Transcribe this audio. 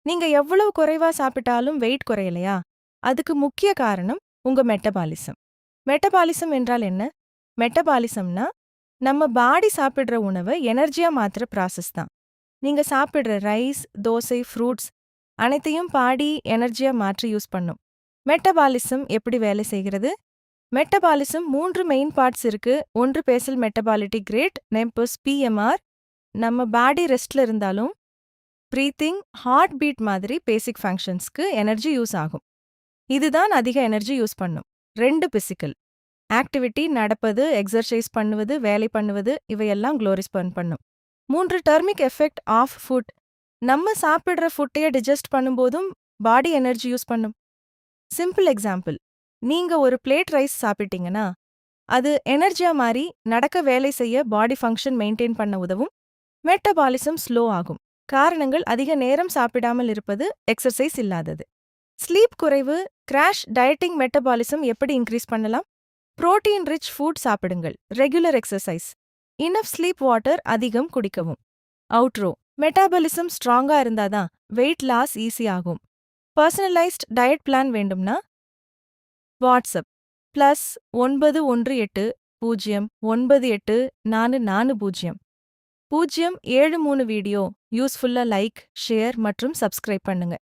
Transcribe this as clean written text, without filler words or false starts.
நீங்க எவ்வளவு குறைவா சாப்பிட்டாலும் வெயிட் குறையலையா? அதுக்கு முக்கிய காரணம் உங்க மெட்டபாலிசம். மெட்டபாலிசம் என்றால் என்ன? மெட்டபாலிசம்னா நம்ம பாடி சாப்பிடுற உணவ எனர்ஜியா மாத்துற ப்ராசஸ் தான். நீங்க சாப்பிடுற ரைஸ், தோசை, ஃப்ரூட்ஸ் அனைத்தையும் பாடி எனர்ஜியா மாற்றி யூஸ் பண்ணும். மெட்டபாலிசம் எப்படி வேலை செய்கிறது? மெட்டபாலிசம் 3 மெயின் பார்ட்ஸ் இருக்கு. ஒன்று பேசல் மெட்டபாலிட்டிக் ரேட், நெம்பஸ் பிஎம்ஆர். நம்ம பாடி ரெஸ்ட்ல இருந்தாலும் பிரீத்திங், ஹார்ட் பீட் மாதிரி பேசிக் ஃபங்க்ஷன்ஸ்க்கு எனர்ஜி யூஸ் ஆகும். இதுதான் அதிக எனர்ஜி யூஸ் பண்ணும். 2 பிசிக்கல் ஆக்டிவிட்டி, நடப்பது, எக்ஸர்சைஸ் பண்ணுவது, வேலை பண்ணுவது இவையெல்லாம் குளோரிஸ் பர்ன் பண்ணும். 3 டெர்மிக் எஃபெக்ட் ஆஃப் ஃபுட். நம்ம சாப்பிடுற ஃபுட்டையே டிஜஸ்ட் பண்ணும்போதும் பாடி எனர்ஜி யூஸ் பண்ணும். சிம்பிள் எக்ஸாம்பிள், நீங்க ஒரு பிளேட் ரைஸ் சாப்பிட்டீங்கன்னா அது எனர்ஜியா மாறி நடக்க, வேலை செய்ய, பாடி ஃபங்க்ஷன் மெயின்டைன் பண்ண உதவும். மெட்டபாலிசம் ஸ்லோ ஆகும். காரணங்கள் அதிக நேரம் சாப்பிடாமல் இருப்பது, எக்ஸர்சைஸ் இல்லாதது. ஸ்லீப் குறைவு, கிராஷ். டயட்டிங் மெட்டபாலிசம் எப்படி இன்க்ரீஸ் பண்ணலாம்? புரோட்டீன் ரிச் ஃபுட் சாப்பிடுங்கள். Regular exercise. Enough sleep, water அதிகம் குடிக்கவும். அவுட்ரோ, மெட்டாபாலிசம் ஸ்ட்ராங்கா இருந்தாதான் வெயிட் லாஸ் ஈஸி ஆகும். பர்சனலைஸ்ட் டயட் பிளான் வேண்டும்னா வாட்ஸ்அப் +9180 0984440 073 வீடியோ யூஸ்ஃபுல்லா லைக், ஷேர் மற்றும் சப்ஸ்கிரைப் பண்ணுங்க.